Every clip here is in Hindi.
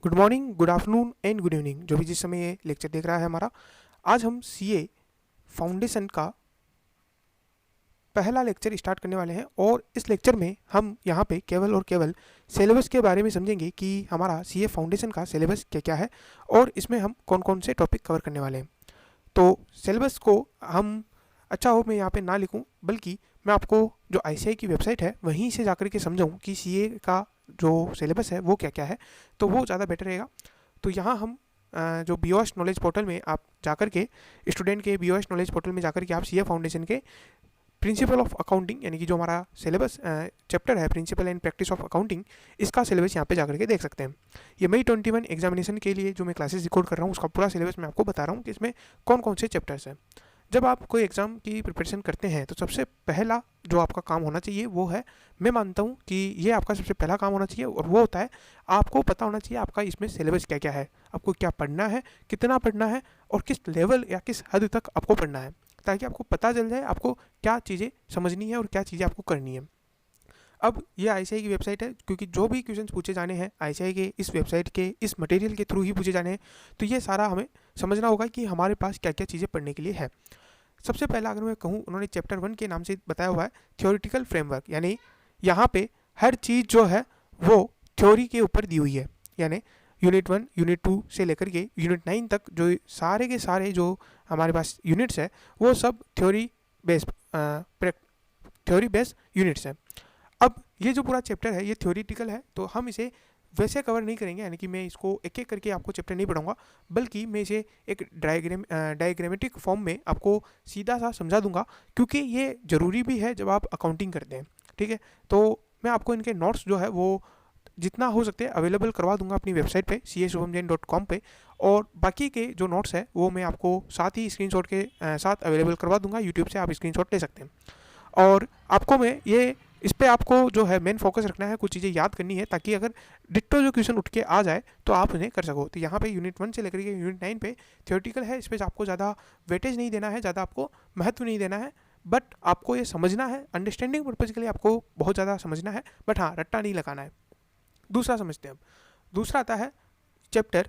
Good morning, good afternoon and good evening, जो भी जिस समय ये लेक्चर देख रहा है हमारा। आज हम सीए फाउंडेशन का पहला लेक्चर स्टार्ट करने वाले हैं और इस लेक्चर में हम यहाँ पे केवल और केवल सिलेबस के बारे में समझेंगे कि हमारा सीए फाउंडेशन का सिलेबस क्या क्या है और इसमें हम कौन कौन से टॉपिक कवर करने वाले हैं। तो सिलेबस को हम अच्छा हो मैं यहाँ पे ना लिखूँ, बल्कि मैं आपको जो आईसीआई की वेबसाइट है वहीं से जाकर के समझाऊँ कि सीए का जो सिलेबस है वो क्या क्या है, तो वो ज़्यादा बेटर रहेगा। तो यहाँ हम जो बीओएस नॉलेज पोर्टल में आप जाकर के स्टूडेंट के बीओएस नॉलेज पोर्टल में जाकर के आप सीए फाउंडेशन के प्रिंसिपल ऑफ अकाउंटिंग यानी कि जो हमारा सिलेबस चैप्टर है principle and practice of accounting, इसका सिलेबस यहाँ पे जाकर के देख सकते हैं। ये मई 21 एग्जामिनेशन के लिए जो मैं क्लासेस रिकॉर्ड कर रहा हूँ उसका पूरा सिलेबस मैं आपको बता रहा हूँ कि इसमें कौन कौन से चैप्टर्स हैं। जब आप कोई एग्ज़ाम की प्रिपरेशन करते हैं तो सबसे पहला जो आपका काम होना चाहिए वो है, मैं मानता हूँ कि ये आपका सबसे पहला काम होना चाहिए, और वो होता है आपको पता होना चाहिए आपका इसमें सिलेबस क्या क्या है, आपको क्या पढ़ना है, कितना पढ़ना है और किस लेवल या किस हद तक आपको पढ़ना है, ताकि आपको पता चल जाए आपको क्या चीज़ें समझनी है और क्या चीज़ें आपको करनी है। अब ये आईसीआई की वेबसाइट है, क्योंकि जो भी क्वेश्चंस पूछे जाने हैं आईसीआई के इस वेबसाइट के इस मटेरियल के थ्रू ही पूछे जाने हैं, तो ये सारा हमें समझना होगा कि हमारे पास क्या क्या चीज़ें पढ़ने के लिए है। सबसे पहला अगर मैं कहूँ, उन्होंने चैप्टर 1 के नाम से बताया हुआ है थ्योरेटिकल फ्रेमवर्क, यानी यहाँ पे हर चीज़ जो है वो थ्योरी के ऊपर दी हुई है। यानी यूनिट 1 यूनिट 2 से लेकर के यूनिट 9 तक जो सारे के सारे जो हमारे पास यूनिट्स है वो सब थ्योरी बेस्ड यूनिट्स हैं। अब ये जो पूरा चैप्टर है ये थ्योरेटिकल है, तो हम इसे वैसे कवर नहीं करेंगे, यानी कि मैं इसको एक एक करके आपको चैप्टर नहीं पढ़ाऊंगा, बल्कि मैं इसे एक डायग्रामेटिक फॉर्म में आपको सीधा सा समझा दूंगा, क्योंकि ये ज़रूरी भी है जब आप अकाउंटिंग करते हैं। ठीक है, तो मैं आपको इनके नोट्स जो है वो जितना हो सकते हैं अवेलेबल करवा दूंगा अपनी वेबसाइट पे CA-ShubhamJain.com पे, और बाकी के जो नोट्स है वो मैं आपको साथ ही स्क्रीनशॉट के साथ अवेलेबल करवा दूंगा। यूट्यूब से आप स्क्रीनशॉट ले सकते हैं, और आपको मैं ये इस पे आपको जो है मेन फोकस रखना है, कुछ चीज़ें याद करनी है, ताकि अगर डिट्टो जो क्वेश्चन उठ के आ जाए तो आप उन्हें कर सको। तो यहाँ पे यूनिट 1 से लेकर के यूनिट 9 पे थ्योरेटिकल है, इस पर आपको ज़्यादा वेटेज नहीं देना है, ज़्यादा आपको महत्व नहीं देना है, बट आपको ये समझना है, अंडरस्टैंडिंग पर्पज़ के लिए आपको बहुत ज़्यादा समझना है, बट हाँ रट्टा नहीं लगाना है। दूसरा समझते हैं, अब दूसरा आता है चैप्टर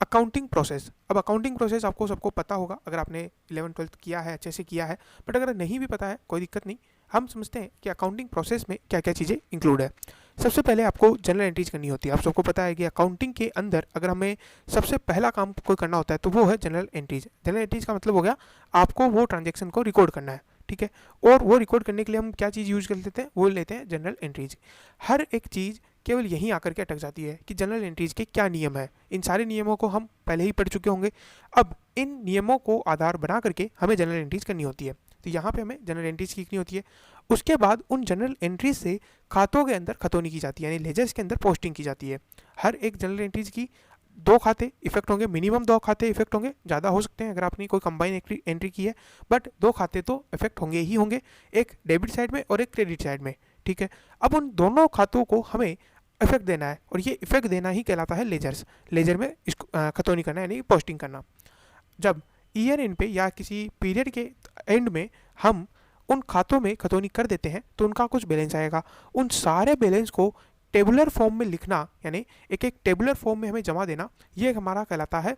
अकाउंटिंग प्रोसेस। अब अकाउंटिंग प्रोसेस आपको सबको पता होगा अगर आपने 11th-12th किया है, अच्छे से किया है, बट अगर नहीं भी पता है कोई दिक्कत नहीं। हम समझते हैं कि अकाउंटिंग प्रोसेस में क्या क्या चीज़ें इंक्लूड है। सबसे पहले आपको जनरल एंट्रीज करनी होती है। आप सबको पता है कि अकाउंटिंग के अंदर अगर हमें सबसे पहला काम कोई करना होता है तो वो है जनरल एंट्रीज। जनरल एंट्रीज का मतलब हो गया आपको वो ट्रांजेक्शन को रिकॉर्ड करना है। ठीक है, और वो रिकॉर्ड करने के लिए हम क्या चीज़ यूज़ कर लेते हैं, वो लेते हैं जनरल एंट्रीज। हर एक चीज़ केवल यहीं आकर के अटक जाती है कि जनरल एंट्रीज के क्या नियम है। इन सारे नियमों को हम पहले ही पढ़ चुके होंगे। अब इन नियमों को आधार बना करके हमें जनरल एंट्रीज करनी होती है, तो यहाँ पे हमें जनरल एंट्रीज सीखनी होती है। उसके बाद उन जनरल एंट्रीज से खातों के अंदर खतौनी की जाती है, यानी लेजर्स के अंदर पोस्टिंग की जाती है। हर एक जनरल एंट्रीज की 2 खाते इफेक्ट होंगे, मिनिमम 2 खाते इफेक्ट होंगे, ज़्यादा हो सकते हैं अगर आपने कोई कंबाइन एंट्री की है, बट 2 खाते तो इफेक्ट होंगे ही होंगे, एक डेबिट साइड में और एक क्रेडिट साइड में। ठीक है, अब उन दोनों खातों को हमें इफेक्ट देना है, और ये इफेक्ट देना ही कहलाता है लेजर्स। लेजर में इसको खतौनी करना यानी पोस्टिंग करना। जब ईयर एंड पे या किसी पीरियड के एंड में हम उन खातों में खतौनी कर देते हैं तो उनका कुछ बैलेंस आएगा। उन सारे बैलेंस को टेबुलर फॉर्म में लिखना, यानी एक एक टेबुलर फॉर्म में हमें जमा देना, ये हमारा कहलाता है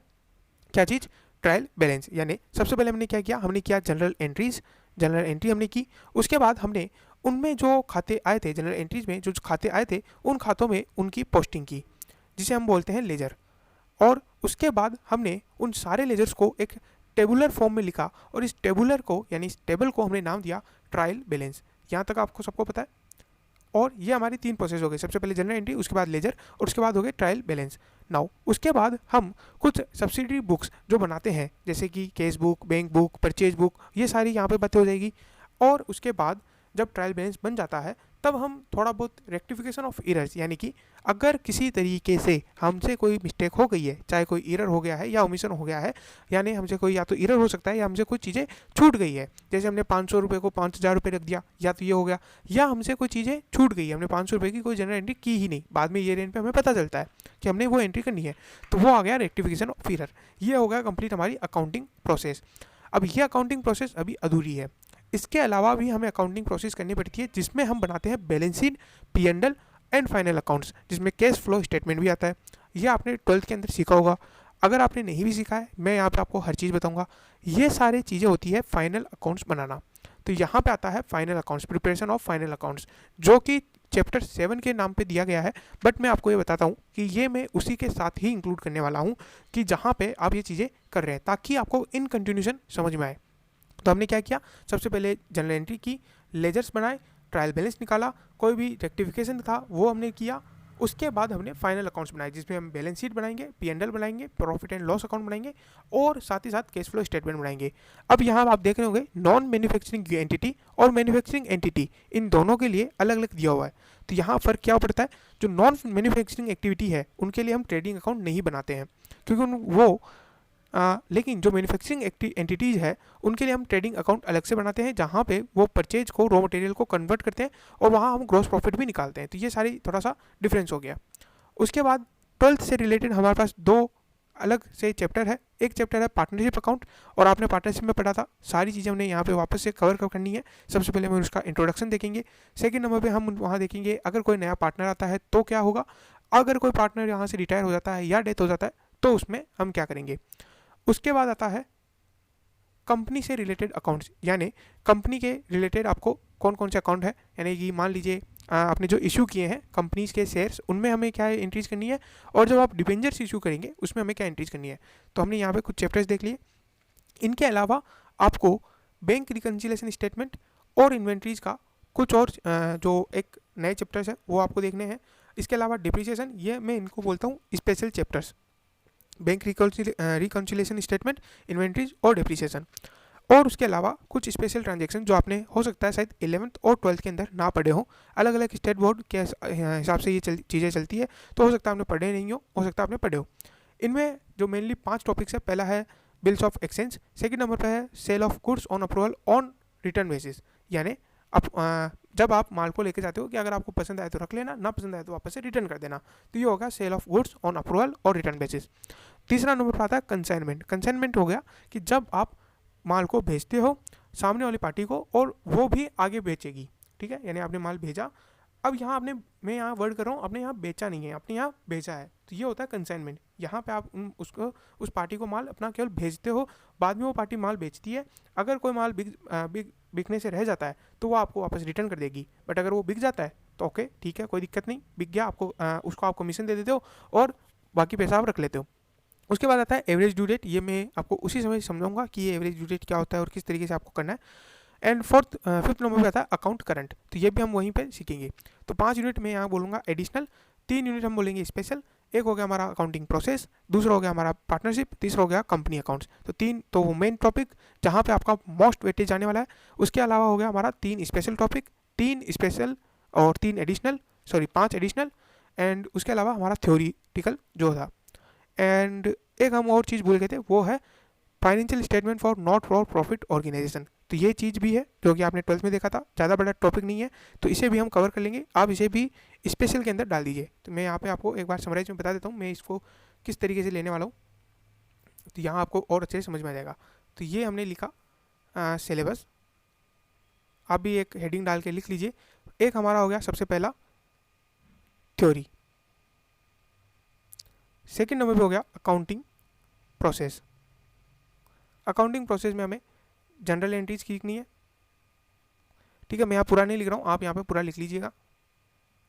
क्या चीज़, ट्रायल बैलेंस। यानी सबसे पहले हमने क्या किया, हमने किया जनरल एंट्रीज, जनरल एंट्री हमने की। उसके बाद हमने उनमें जो खाते आए थे, जनरल एंट्रीज में जो खाते आए थे उन खातों में उनकी पोस्टिंग की, जिसे हम बोलते हैं लेजर। और उसके बाद हमने उन सारे लेजर्स को एक टेबुलर फॉर्म में लिखा, और इस टेबुलर को यानी इस टेबल को हमने नाम दिया ट्रायल बैलेंस। यहाँ तक आपको सबको पता है। और ये हमारी 3 प्रोसेस हो गई, सबसे पहले जनरल एंट्री, उसके बाद लेजर, और उसके बाद हो गए ट्रायल बैलेंस। नाउ उसके बाद हम कुछ सब्सिडरी बुक्स जो बनाते हैं, जैसे कि case book, bank book, purchase book, ये सारी यहाँ पे बातें हो जाएगी। और उसके बाद जब ट्रायल बैलेंस बन जाता है तब हम थोड़ा बहुत रेक्टिफिकेशन ऑफ एरर्स, यानी कि अगर किसी तरीके से हमसे कोई मिस्टेक हो गई है, चाहे कोई एरर हो गया है या ओमिशन हो गया है, यानी हमसे कोई या तो एरर हो सकता है या हमसे कोई चीज़ें छूट गई है, जैसे हमने 500 रुपये को 5000 रुपये रख दिया, या तो ये हो गया, या हमसे कोई चीज़ें छूट गई है, हमने 500 रुपये की कोई जनरल एंट्री की ही नहीं, बाद में ईयर एंड पे हमें पता चलता है कि हमने वो एंट्री करनी है, तो वो आ गया रेक्टिफिकेशन ऑफ एरर। ये हो गया कंप्लीट हमारी अकाउंटिंग प्रोसेस। अब ये अकाउंटिंग प्रोसेस अभी अधूरी है, इसके अलावा भी हमें अकाउंटिंग प्रोसेस करनी पड़ती है, जिसमें हम बनाते हैं balance sheet, P&L and final accounts, जिसमें कैश फ्लो स्टेटमेंट भी आता है। ये आपने 12th के अंदर सीखा होगा। अगर आपने नहीं भी सीखा है, मैं यहाँ पे आपको हर चीज़ बताऊंगा। ये सारी चीज़ें होती है फाइनल अकाउंट्स बनाना। तो यहाँ पे आता है final accounts, preparation of final accounts, जो कि चैप्टर 7 के नाम पे दिया गया है। बट मैं आपको ये बताता हूँ कि ये मैं उसी के साथ ही इंक्लूड करने वाला हूँ कि जहाँ पे आप ये चीज़ें कर रहे हैं, ताकि आपको इन कंटिन्यूशन समझ में आए। तो हमने क्या किया, सबसे पहले जनरल एंट्री की, लेजर्स बनाए, ट्रायल बैलेंस निकाला, कोई भी रेक्टिफिकेशन था वो हमने किया। उसके बाद हमने फाइनल अकाउंट्स बनाए, जिसमें हम बैलेंस शीट बनाएंगे, P&L बनाएंगे, प्रॉफिट एंड लॉस अकाउंट बनाएंगे, और साथ ही साथ कैश फ्लो स्टेटमेंट बनाएंगे। अब यहाँ आप देख रहे होंगे नॉन मैन्युफैक्चरिंग एंटिटी और मैन्युफैक्चरिंग एंटिटी, इन दोनों के लिए अलग अलग दिया हुआ है। तो यहाँ फ़र्क क्या पड़ता है, जो नॉन मैन्युफैक्चरिंग एक्टिविटी है उनके लिए हम ट्रेडिंग अकाउंट नहीं बनाते हैं, क्योंकि वो लेकिन जो मैन्युफैक्चरिंग एंटिटीज़ है उनके लिए हम ट्रेडिंग अकाउंट अलग से बनाते हैं, जहाँ पे वो परचेज को, रॉ मटेरियल को कन्वर्ट करते हैं और वहाँ हम ग्रॉस प्रॉफिट भी निकालते हैं। तो ये सारी थोड़ा सा डिफरेंस हो गया। उसके बाद 12th से रिलेटेड हमारे पास दो अलग से चैप्टर है। एक चैप्टर है पार्टनरशिप अकाउंट, और आपने पार्टनरशिप में पढ़ा था, सारी चीज़ें हमने यहाँ पे वापस से कवर करनी है। सबसे पहले हम उसका इंट्रोडक्शन देखेंगे। सेकंड नंबर पे हम वहाँ देखेंगे अगर कोई नया पार्टनर आता है तो क्या होगा, अगर कोई पार्टनर यहाँ से रिटायर हो जाता है या डेथ हो जाता है तो उसमें हम क्या करेंगे। उसके बाद आता है कंपनी से रिलेटेड अकाउंट्स, यानी कंपनी के रिलेटेड आपको कौन कौन से अकाउंट है, यानी कि मान लीजिए आपने जो इशू किए हैं कंपनीज के शेयर्स, उनमें हमें क्या एंट्रीज करनी है, और जब आप डिबेंचर्स इशू करेंगे उसमें हमें क्या एंट्रीज करनी है। तो हमने यहाँ पे कुछ चैप्टर्स देख लिए। इनके अलावा आपको बैंक रिकन्सिलेशन स्टेटमेंट और इन्वेंट्रीज का कुछ और जो एक नए चैप्टर्स है वो आपको देखने हैं। इसके अलावा डिप्रिसिएशन, ये मैं इनको बोलता हूँ special chapters, bank reconciliation statement, inventories और डिप्रिसिएशन। और उसके अलावा कुछ स्पेशल ट्रांजैक्शन जो आपने हो सकता है शायद 11th और 12th के अंदर ना पढ़े हो, अलग अलग स्टेट बोर्ड के हिसाब से ये चीज़ें चलती है, तो हो सकता है आपने पढ़े नहीं हो सकता है आपने पढ़े हो। इनमें जो मेनली 5 टॉपिक्स है, पहला है bills of exchange, second number पे है sale of goods on approval on return basis, यानी जब आप माल को लेके जाते हो कि अगर आपको पसंद आए तो रख लेना, ना पसंद आए तो वापस से रिटर्न कर देना, तो ये होगा sale of goods on approval और रिटर्न बेसिस। तीसरा नंबर पर आता है कंसाइनमेंट। कंसाइनमेंट हो गया कि जब आप माल को भेजते हो सामने वाली पार्टी को और वो भी आगे बेचेगी, ठीक है, यानी आपने माल भेजा, अब यहाँ आपने, मैं यहाँ वर्ड कर रहा हूँ, आपने यहाँ बेचा नहीं है, आपने यहाँ भेजा है, तो ये होता है कंसाइनमेंट। यहाँ पे आप उसको, उस पार्टी को माल अपना केवल भेजते हो, बाद में वो पार्टी माल बेचती है। अगर कोई माल बिकने से रह जाता है तो वो आपको वापस रिटर्न कर देगी, बट अगर वो बिक जाता है तो ओके ठीक है, कोई दिक्कत नहीं, बिक गया, आपको उसको आप कमीशन दे देते हो और बाकी पैसा आप रख लेते हो। उसके बाद आता है एवरेज ड्यू डेट, ये मैं आपको उसी समय समझाऊंगा कि ये एवरेज ड्यू डेट क्या होता है और किस तरीके से आपको करना है। एंड फिफ्थ नंबर पे आता है अकाउंट करंट, तो ये भी हम वहीं पे सीखेंगे। तो 5 यूनिट मैं यहाँ बोलूँगा एडिशनल, 3 यूनिट हम बोलेंगे स्पेशल, एक हो गया हमारा अकाउंटिंग प्रोसेस, दूसरा हो गया हमारा पार्टनरशिप, तीसरा हो गया कंपनी अकाउंट्स। तो 3 तो वो मेन टॉपिक जहाँ पे आपका मोस्ट वेटेज जाने वाला है। उसके अलावा हो गया हमारा 3 स्पेशल टॉपिक, 3 स्पेशल और 5 एडिशनल, एंड उसके अलावा हमारा थ्योरीटिकल जो था। एंड एक हम और चीज़ भूल गए थे, वो है financial statement for not for profit organisation. तो ये चीज़ भी है जो कि आपने 12th में देखा था, ज़्यादा बड़ा टॉपिक नहीं है, तो इसे भी हम कवर कर लेंगे। आप इसे भी स्पेशल के अंदर डाल दीजिए। तो मैं यहाँ पे आपको एक बार समराइज में बता देता हूँ मैं इसको किस तरीके से लेने वाला हूँ, तो यहाँ आपको और अच्छे से समझ में आ जाएगा। तो ये हमने लिखा सिलेबस, आप भी एक हेडिंग डाल के लिख लीजिए। एक हमारा हो गया सबसे पहला थ्योरी, सेकेंड नंबर पे हो गया अकाउंटिंग प्रोसेस। अकाउंटिंग प्रोसेस में हमें जनरल एंट्रीज सीखनी है, ठीक है, मैं यहाँ पूरा नहीं लिख रहा हूँ, आप यहाँ पे पूरा लिख लीजिएगा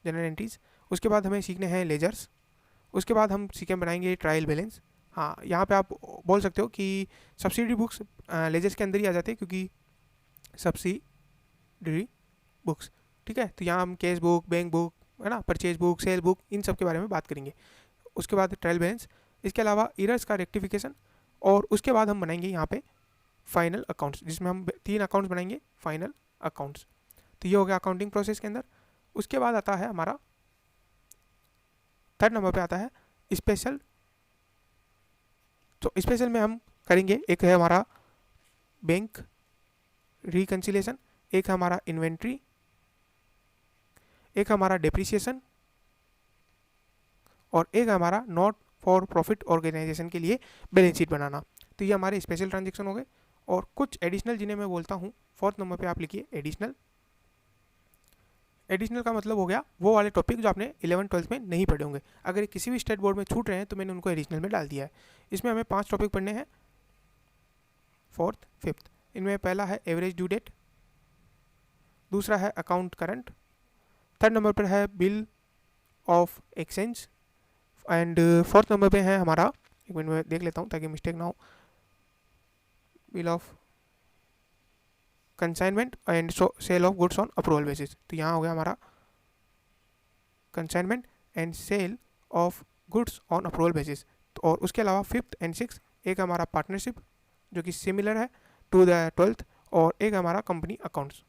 जनरल एंट्रीज। उसके बाद हमें सीखने हैं लेजर्स, उसके बाद हम सीखें बनाएंगे ट्रायल बैलेंस। हाँ, यहाँ पे आप बोल सकते हो कि सब्सिडी बुक्स लेजर्स के अंदर ही आ जाते हैं, क्योंकि सब्सिडरी बुक्स, ठीक है। तो यहाँ हम कैश बुक, बैंक बुक, है ना, परचेज बुक, सेल बुक, इन सब के बारे में बात करेंगे। उसके बाद ट्रायल बैलेंस, इसके अलावा एरर्स का रेक्टिफिकेशन, और उसके बाद हम बनाएंगे यहाँ पे फाइनल अकाउंट्स, जिसमें हम 3 अकाउंट्स बनाएंगे फाइनल अकाउंट्स। तो ये हो गया अकाउंटिंग प्रोसेस के अंदर। उसके बाद आता है हमारा 3rd नंबर पे आता है स्पेशल। तो स्पेशल में हम करेंगे, एक है हमारा बैंक रिकन्सिलेशन, एक है हमारा इन्वेंट्री, एक हमारा डेप्रिसिएशन, और एक हमारा नॉट फॉर प्रॉफिट ऑर्गेनाइजेशन के लिए बैलेंस शीट बनाना। तो ये हमारे स्पेशल ट्रांजेक्शन हो गए। और कुछ एडिशनल जिन्हें मैं बोलता हूँ, 4th नंबर पे आप लिखिए एडिशनल। एडिशनल का मतलब हो गया वो वाले टॉपिक जो आपने 11th-12th में नहीं पढ़े होंगे, अगर किसी भी स्टेट बोर्ड में छूट रहे हैं तो मैंने उनको एडिशनल में डाल दिया है। इसमें हमें 5 टॉपिक पढ़ने हैं, 4th 5th। इनमें पहला है एवरेज ड्यू डेट, दूसरा है अकाउंट करंट, थर्ड नंबर पर है bill of exchange, and 4th number पे है हमारा, एक मिनट में देख लेता हूँ ताकि मिस्टेक ना हो, bill of consignment and sale of goods on approval basis. तो यहाँ हो गया हमारा consignment and sale of goods on approval basis. और उसके अलावा 5th एंड 6th एक हमारा पार्टनरशिप जो कि सिमिलर है टू द 12th, और एक हमारा कंपनी अकाउंट्स।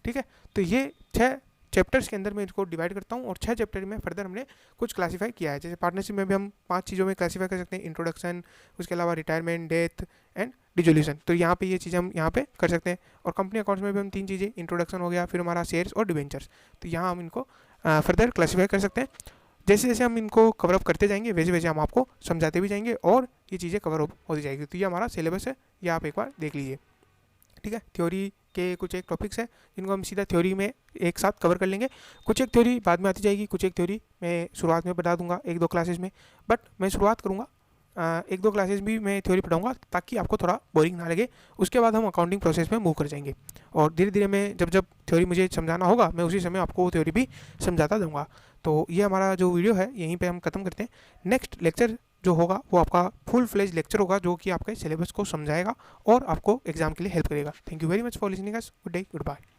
ठीक है, तो ये 6 चैप्टर्स के अंदर मैं इसको डिवाइड करता हूँ और 6 चैप्टर में फर्दर हमने कुछ क्लासीफाई किया है। जैसे पार्टनरशिप में भी हम 5 चीज़ों में क्लासीफाई कर सकते हैं, इंट्रोडक्शन, उसके अलावा रिटायरमेंट, डेथ एंड डिसोल्यूशन। तो यहाँ पे ये चीज़ें हम यहाँ पे कर सकते हैं। और कंपनी अकाउंट्स में भी हम 3 चीज़ें, इंट्रोडक्शन हो गया, फिर हमारा शेयर्स और डिवेंचर्स, तो यहाँ हम इनको फर्दर क्लासीफाई कर सकते हैं। जैसे जैसे हम इनको कवर अप करते जाएंगे वैसे वैसे हम आपको समझाते भी जाएंगे और ये चीज़ें कवर अप होती जाएगी। तो ये हमारा सिलेबस है, ये आप एक बार देख लीजिए। ठीक है, थ्योरी के कुछ एक टॉपिक्स हैं जिनको हम सीधा थ्योरी में एक साथ कवर कर लेंगे। कुछ एक थ्योरी बाद में आती जाएगी, कुछ एक थ्योरी मैं शुरुआत में बता दूंगा 1-2 क्लासेस में, बट मैं शुरुआत करूँगा 1-2 क्लासेस भी मैं थ्योरी पढ़ाऊँगा ताकि आपको थोड़ा बोरिंग ना लगे। उसके बाद हम अकाउंटिंग प्रोसेस में मूव कर जाएंगे और धीरे धीरे मैं जब जब थ्योरी मुझे समझाना होगा मैं उसी समय आपको वो थ्योरी भी समझाता दूँगा। तो ये हमारा जो वीडियो है यहीं पर हम खत्म करते हैं। नेक्स्ट लेक्चर जो होगा वो आपका फुल फ्लेज लेक्चर होगा जो कि आपके सिलेबस को समझाएगा और आपको एग्जाम के लिए हेल्प करेगा। Thank you very much for listening us. Good day, good bye.